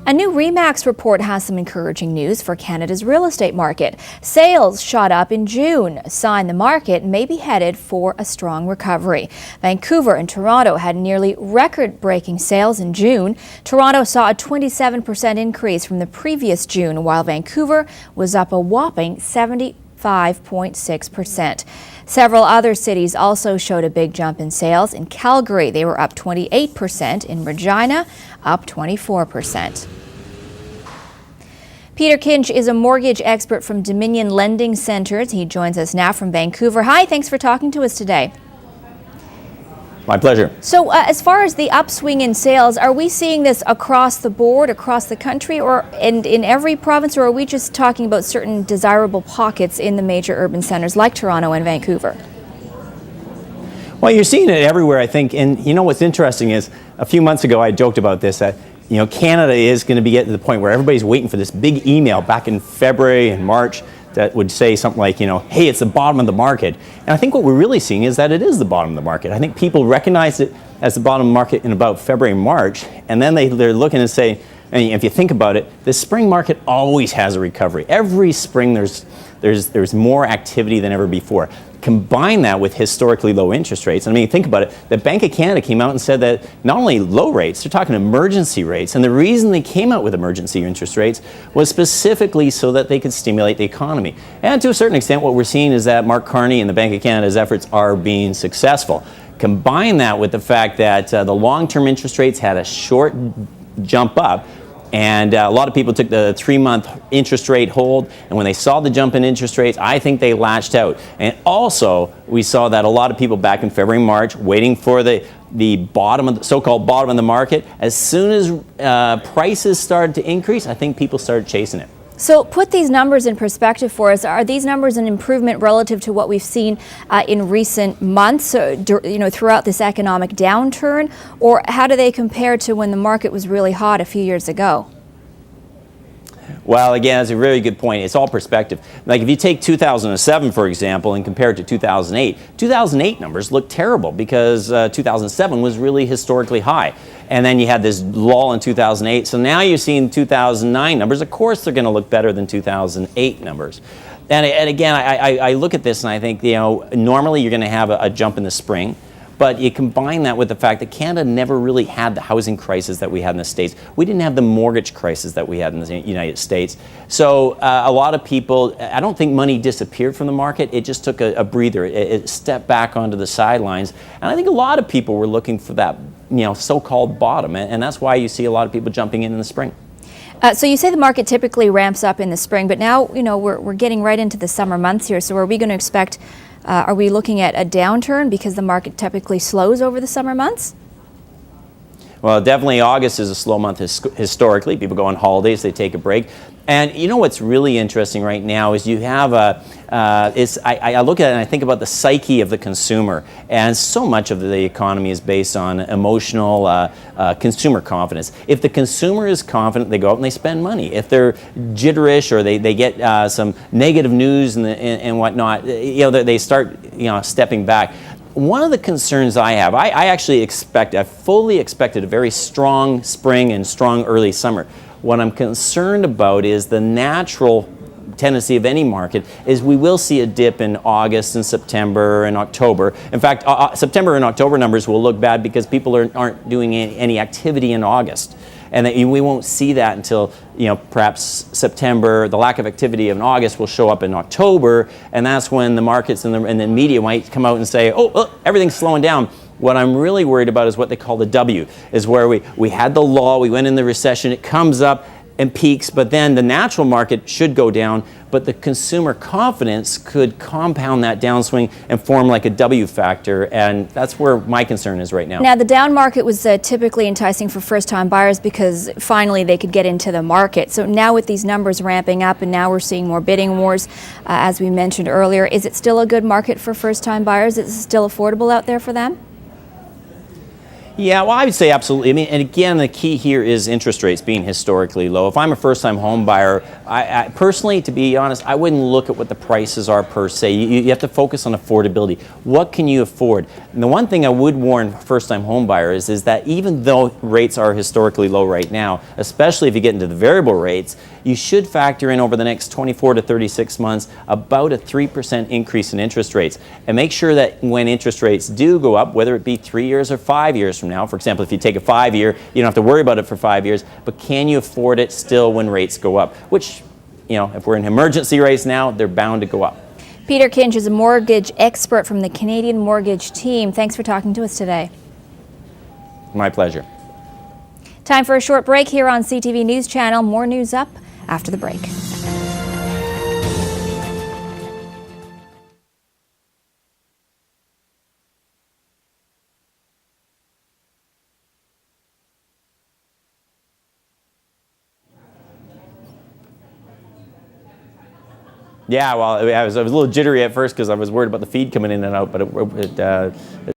A new RE/MAX report has some encouraging news for Canada's real estate market. Sales shot up in June, a sign the market may be headed for a strong recovery. Vancouver and Toronto had nearly record-breaking sales in June. Toronto saw a 27% increase from the previous June, while Vancouver was up a whopping 75.6%. Several other cities also showed a big jump in sales. In Calgary, they were up 28%. In Regina, up 24%. Peter Kinch is a mortgage expert from Dominion Lending Centres. He joins us now from Vancouver. Hi, thanks for talking to us today. My pleasure. So as far as the upswing in sales, are we seeing this across the board, across the country, or in every province, or are we just talking about certain desirable pockets in the major urban centres like Toronto and Vancouver? Well, you're seeing it everywhere, I think. And you know what's interesting is a few months ago I joked about this, that Canada is going to be getting to the point where everybody's waiting for this big email back in February and March that would say something like, hey, it's the bottom of the market. And I think what we're really seeing is that it is the bottom of the market. I think people recognize it as the bottom of the market in about February, March, and then they're looking and say, and if you think about it, the spring market always has a recovery. Every spring there's more activity than ever before. Combine that with historically low interest rates. I mean, think about it. The Bank of Canada came out and said that not only low rates, they're talking emergency rates. And the reason they came out with emergency interest rates was specifically so that they could stimulate the economy. And to a certain extent, what we're seeing is that Mark Carney and the Bank of Canada's efforts are being successful. Combine that with the fact that the long-term interest rates had a short jump up. And a lot of people took the 3-month interest rate hold, and when they saw the jump in interest rates, I think they latched out. And also, we saw that a lot of people back in February, March, waiting for the bottom of the so-called bottom of the market. As soon as prices started to increase, I think people started chasing it. So put these numbers in perspective for us. Are these numbers an improvement relative to what we've seen in recent months, throughout this economic downturn? Or how do they compare to when the market was really hot a few years ago? Well, again, that's a very good point. It's all perspective. Like if you take 2007, for example, and compare it to 2008 numbers look terrible because 2007 was really historically high. And then you had this lull in 2008. So now you're seeing 2009 numbers. Of course, they're going to look better than 2008 numbers. And again, I look at this and I think, normally you're going to have a jump in the spring. But you combine that with the fact that Canada never really had the housing crisis that we had in the States. We didn't have the mortgage crisis that we had in the United States. So a lot of people, I don't think money disappeared from the market. It just took a breather. It stepped back onto the sidelines. And I think a lot of people were looking for that so-called bottom. And that's why you see a lot of people jumping in the spring. So you say the market typically ramps up in the spring, but now we're getting right into the summer months here. So are we going to expect are we looking at a downturn because the market typically slows over the summer months? Well, definitely August is a slow month historically. People go on holidays, they take a break. And what's really interesting right now is you have I look at it and I think about the psyche of the consumer. And so much of the economy is based on emotional consumer confidence. If the consumer is confident, they go out and they spend money. If they're jitterish or they get some negative news and whatnot, they start stepping back. One of the concerns I have, I fully expected a very strong spring and strong early summer. What I'm concerned about is the natural tendency of any market is we will see a dip in August and September and October. In fact, September and October numbers will look bad because people aren't doing any activity in August. And we won't see that until, perhaps September. The lack of activity in August will show up in October, and that's when the markets and the media might come out and say, oh, look, everything's slowing down. What I'm really worried about is what they call the W, is where we had the lull, we went in the recession, it comes up and peaks, but then the natural market should go down, but the consumer confidence could compound that downswing and form like a W factor, and that's where my concern is right now. Now, the down market was typically enticing for first-time buyers because finally they could get into the market. So now with these numbers ramping up and now we're seeing more bidding wars, as we mentioned earlier, is it still a good market for first-time buyers? Is it still affordable out there for them? Yeah, well, I would say absolutely. I mean, and again, the key here is interest rates being historically low. If I'm a first-time home buyer, I personally, to be honest, I wouldn't look at what the prices are per se. You have to focus on affordability. What can you afford? And the one thing I would warn first-time home buyers is that even though rates are historically low right now, especially if you get into the variable rates, you should factor in over the next 24 to 36 months about a 3% increase in interest rates. And make sure that when interest rates do go up, whether it be 3 years or 5 years from now, for example, if you take a 5-year, you don't have to worry about it for 5 years, but can you afford it still when rates go up? Which, if we're in emergency rates now, they're bound to go up. Peter Kinch is a mortgage expert from the Canadian Mortgage Team. Thanks for talking to us today. My pleasure. Time for a short break here on CTV News Channel. More news up after the break. Yeah, well, I was a little jittery at first because I was worried about the feed coming in and out, but it